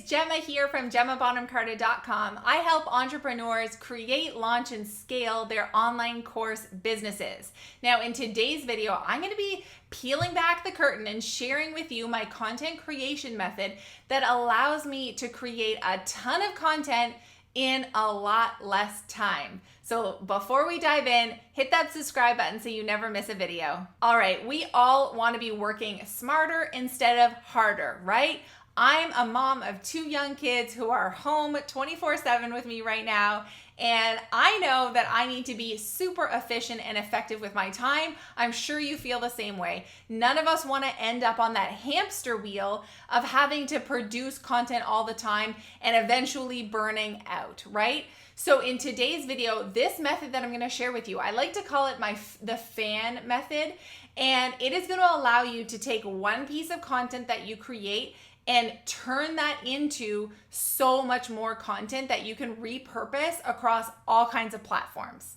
it's Gemma here from Bonham-Carter.com. I help entrepreneurs create, launch, and scale their online course businesses. Now, in today's video, I'm going to be peeling back the curtain and sharing with you my content creation method that allows me to create a ton of content in a lot less time. So before we dive in, hit that subscribe button so you never miss a video. All right, we all want to be working smarter instead of harder, right? I'm a mom of 2 young kids who are home 24/7 with me right now, and I know that I need to be super efficient and effective with my time. I'm sure you feel the same way. None of us want to end up on that hamster wheel of having to produce content all the time and eventually burning out, right? So in today's video, this method that I'm going to share with you, I like to call it the fan method, and it is going to allow you to take one piece of content that you create and turn that into so much more content that you can repurpose across all kinds of platforms.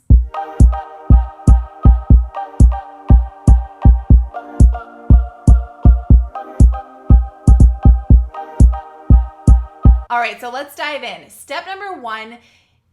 All right, so let's dive in. Step number 1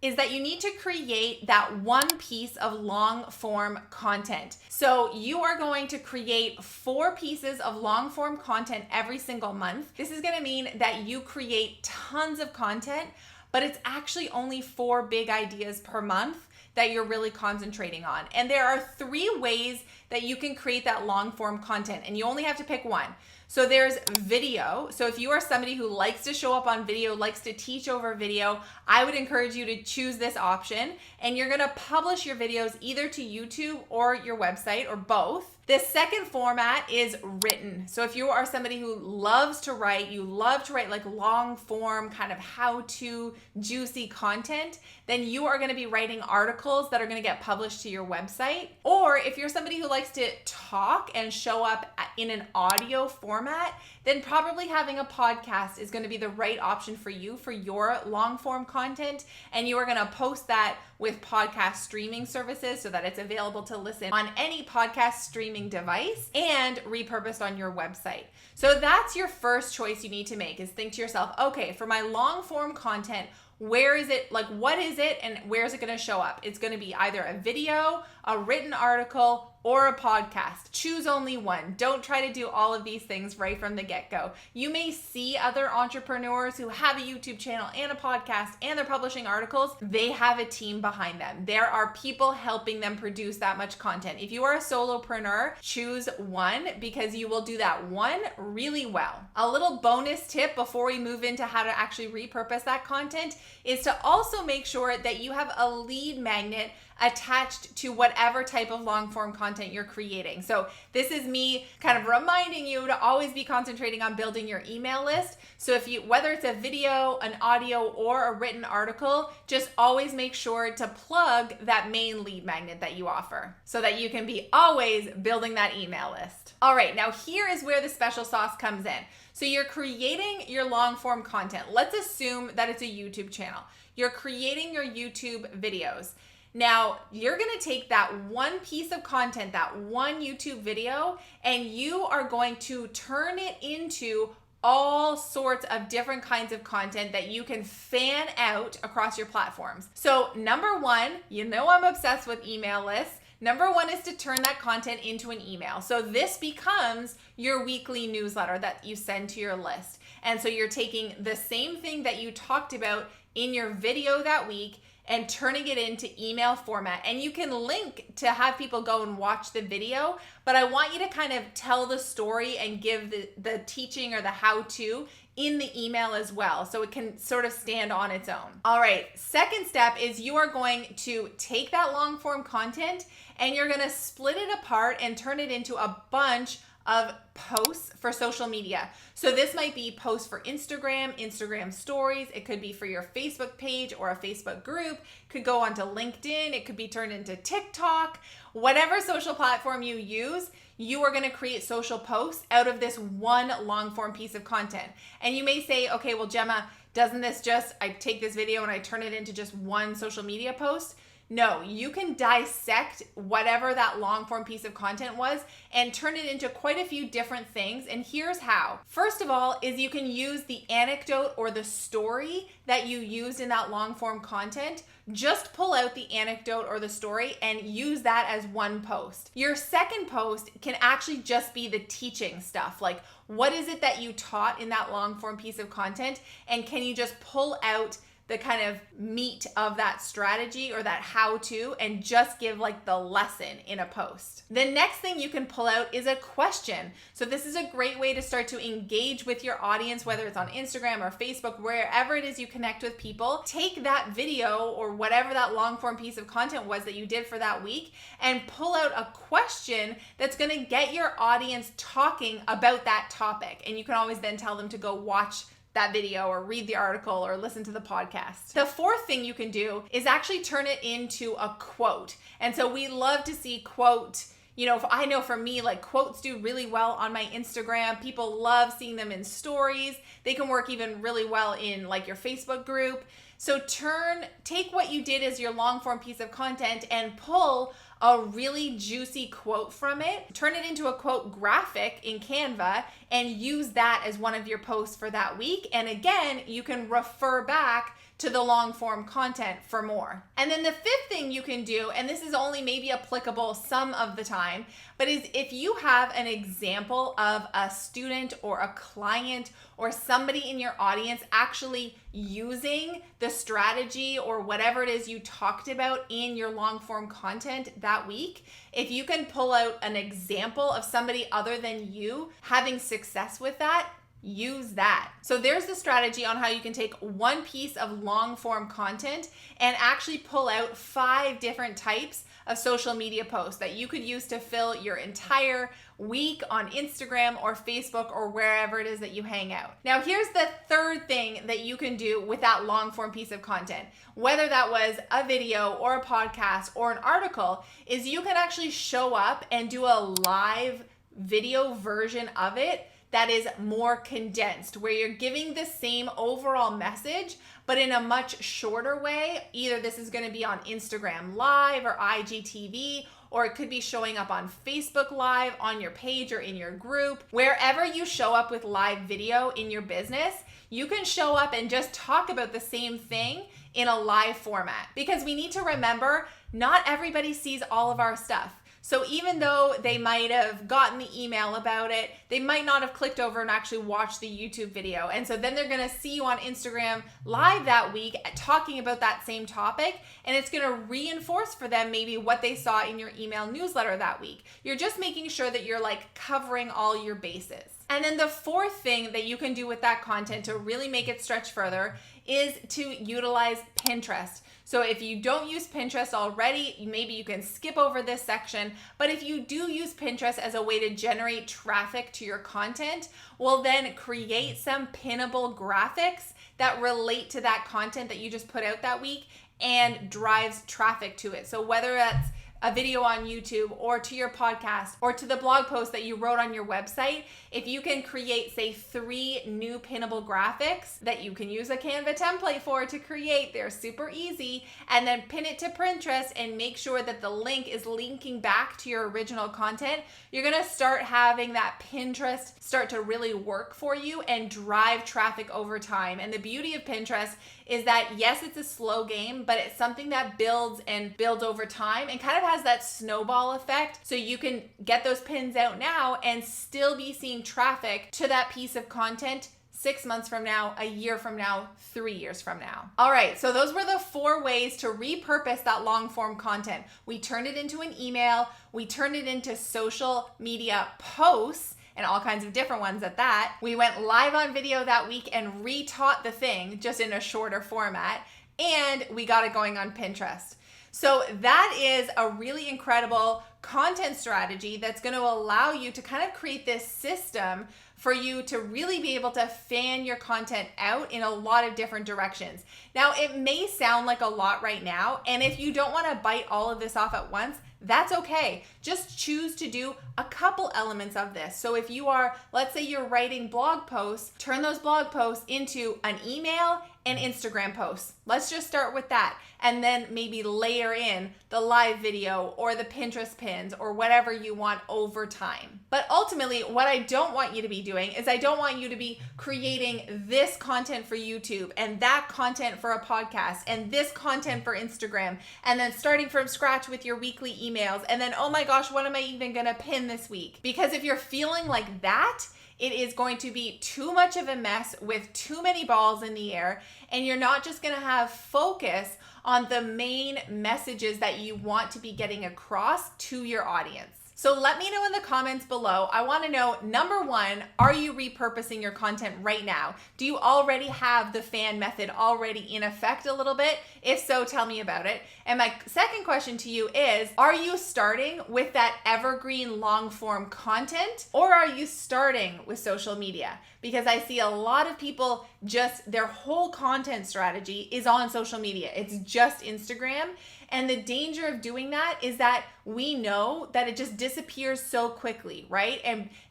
is that you need to create that one piece of long form content. So you are going to create 4 pieces of long form content every single month. This is gonna mean that you create tons of content, but it's actually only 4 big ideas per month that you're really concentrating on. And there are 3 ways that you can create that long form content, and you only have to pick one. So there's video. So if you are somebody who likes to show up on video, likes to teach over video, I would encourage you to choose this option, and you're gonna publish your videos either to YouTube or your website or both. The second format is written. So if you are somebody who loves to write, you love to write like long form kind of how-to juicy content, then you are gonna be writing articles that are gonna get published to your website. Or if you're somebody who likes to talk and show up in an audio format, then probably having a podcast is going to be the right option for you for your long form content. And you are going to post that with podcast streaming services so that it's available to listen on any podcast streaming device and repurposed on your website. So that's your first choice you need to make, is think to yourself, okay, for my long form content, where is it, like what is it and where is it going to show up? It's going to be either a video, a written article, or a podcast. Choose only one. Don't try to do all of these things right from the get-go. You may see other entrepreneurs who have a YouTube channel and a podcast and they're publishing articles. They have a team behind them. There are people helping them produce that much content. If you are a solopreneur, choose one because you will do that one really well. A little bonus tip before we move into how to actually repurpose that content is to also make sure that you have a lead magnet attached to whatever type of long form content you're creating. So this is me kind of reminding you to always be concentrating on building your email list. So if you, whether it's a video, an audio, or a written article, just always make sure to plug that main lead magnet that you offer so that you can be always building that email list. All right, now here is where the special sauce comes in. So you're creating your long form content. Let's assume that it's a YouTube channel. You're creating your YouTube videos. Now, you're going to take that one piece of content, that one YouTube video, and you are going to turn it into all sorts of different kinds of content that you can fan out across your platforms. So number 1, you know I'm obsessed with email lists. Number 1 is to turn that content into an email. So this becomes your weekly newsletter that you send to your list. And so you're taking the same thing that you talked about in your video that week and turning it into email format. And you can link to have people go and watch the video, but I want you to kind of tell the story and give the teaching or the how-to in the email as well, so it can sort of stand on its own. All right, second step is you are going to take that long form content and you're gonna split it apart and turn it into a bunch of posts for social media. So this might be posts for Instagram stories. It could be for your Facebook page or a Facebook group. It could go onto LinkedIn. It could be turned into TikTok. Whatever social platform you use, you are going to create social posts out of this one long form piece of content. And you may say, okay, well, Gemma, doesn't this just, I take this video and I turn it into just one social media post? No, you can dissect whatever that long form piece of content was and turn it into quite a few different things. And here's how. First of all is you can use the anecdote or the story that you used in that long form content. Just pull out the anecdote or the story and use that as one post. Your second post can actually just be the teaching stuff. Like, what is it that you taught in that long form piece of content? And can you just pull out the kind of meat of that strategy or that how-to and just give like the lesson in a post. The next thing you can pull out is a question. So this is a great way to start to engage with your audience, whether it's on Instagram or Facebook, wherever it is you connect with people. Take that video or whatever that long form piece of content was that you did for that week and pull out a question that's going to get your audience talking about that topic. And you can always then tell them to go watch that video or read the article or listen to the podcast. The fourth thing you can do is actually turn it into a quote. And so we love to see quote. I know for me, like quotes do really well on my Instagram. People love seeing them in stories. They can work even really well in like your Facebook group. So take what you did as your long form piece of content and pull a really juicy quote from it, turn it into a quote graphic in Canva and use that as one of your posts for that week. And again, you can refer back to the long form content for more. And then the fifth thing you can do, and this is only maybe applicable some of the time, but is if you have an example of a student or a client or somebody in your audience actually using the strategy or whatever it is you talked about in your long form content that week, if you can pull out an example of somebody other than you having success with that, use that. So there's the strategy on how you can take one piece of long form content and actually pull out 5 different types of social media posts that you could use to fill your entire week on Instagram or Facebook or wherever it is that you hang out. Now, here's the third thing that you can do with that long form piece of content, whether that was a video or a podcast or an article, is you can actually show up and do a live video version of it that is more condensed, where you're giving the same overall message, but in a much shorter way. Either this is going to be on Instagram Live or IGTV, or it could be showing up on Facebook Live, on your page or in your group. Wherever you show up with live video in your business, you can show up and just talk about the same thing in a live format. Because we need to remember, not everybody sees all of our stuff. So even though they might have gotten the email about it, they might not have clicked over and actually watched the YouTube video. And so then they're going to see you on Instagram Live that week talking about that same topic. And it's going to reinforce for them maybe what they saw in your email newsletter that week. You're just making sure that you're like covering all your bases. And then the fourth thing that you can do with that content to really make it stretch further is to utilize Pinterest. So if you don't use Pinterest already, maybe you can skip over this section. But if you do use Pinterest as a way to generate traffic to your content, well then create some pinnable graphics that relate to that content that you just put out that week and drives traffic to it. So whether that's a video on YouTube or to your podcast or to the blog post that you wrote on your website, if you can create, say, 3 new pinnable graphics that you can use a Canva template for to create, they're super easy, and then pin it to Pinterest and make sure that the link is linking back to your original content, you're gonna start having that Pinterest start to really work for you and drive traffic over time. And the beauty of Pinterest is that, yes, it's a slow game, but it's something that builds and builds over time and kind of has that snowball effect. So you can get those pins out now and still be seeing traffic to that piece of content 6 months from now, a year from now, 3 years from now. All right, so those were the 4 ways to repurpose that long form content. We turned it into an email, we turned it into social media posts, and all kinds of different ones at that. We went live on video that week and retaught the thing just in a shorter format, and we got it going on Pinterest. So that is a really incredible content strategy that's going to allow you to kind of create this system for you to really be able to fan your content out in a lot of different directions. Now, it may sound like a lot right now, and if you don't want to bite all of this off at once, that's okay. Just choose to do a couple elements of this. So if you are, let's say you're writing blog posts, turn those blog posts into an email and Instagram posts. Let's just start with that. And then maybe layer in the live video or the Pinterest pins or whatever you want over time. But ultimately, what I don't want you to be doing is I don't want you to be creating this content for YouTube and that content for a podcast and this content for Instagram and then starting from scratch with your weekly emails and then, oh my gosh, what am I even gonna pin this week? Because if you're feeling like that, it is going to be too much of a mess with too many balls in the air, and you're not just gonna have focus on the main messages that you want to be getting across to your audience. So let me know in the comments below. I want to know, number one, are you repurposing your content right now? Do you already have the fan method already in effect a little bit? If so, tell me about it. And my second question to you is, are you starting with that evergreen long form content, or are you starting with social media? Because I see a lot of people just, their whole content strategy is on social media. It's just Instagram. And the danger of doing that is that we know that it just disappears so quickly, right?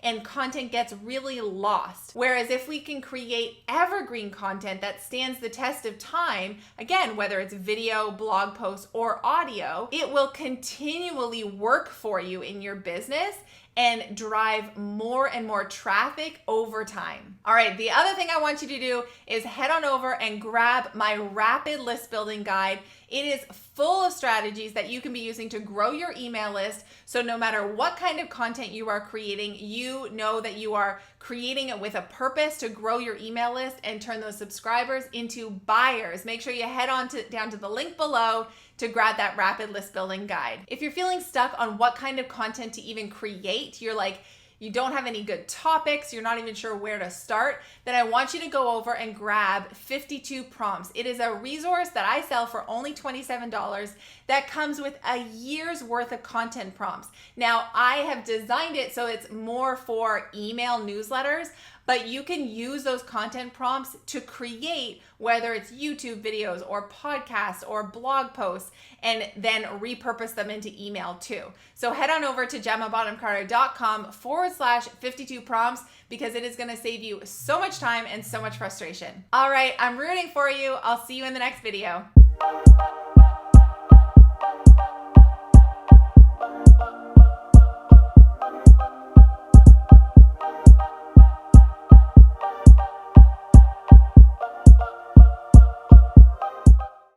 And content gets really lost. Whereas if we can create evergreen content that stands the test of time, again, whether it's video, blog posts, or audio, it will continually work for you in your business and drive more and more traffic over time. All right, the other thing I want you to do is head on over and grab my rapid list building guide. It is full of strategies that you can be using to grow your email list. So no matter what kind of content you are creating, you know that you are creating it with a purpose to grow your email list and turn those subscribers into buyers. Make sure you head on down to the link below to grab that rapid list building guide. If you're feeling stuck on what kind of content to even create, you're like, you don't have any good topics, you're not even sure where to start, then I want you to go over and grab 52 prompts. It is a resource that I sell for only $27 that comes with a year's worth of content prompts. Now, I have designed it so it's more for email newsletters, but you can use those content prompts to create, whether it's YouTube videos or podcasts or blog posts, and then repurpose them into email too. So head on over to GemmaBonham-Carter.com/52 prompts because it is going to save you so much time and so much frustration. All right, I'm rooting for you. I'll see you in the next video.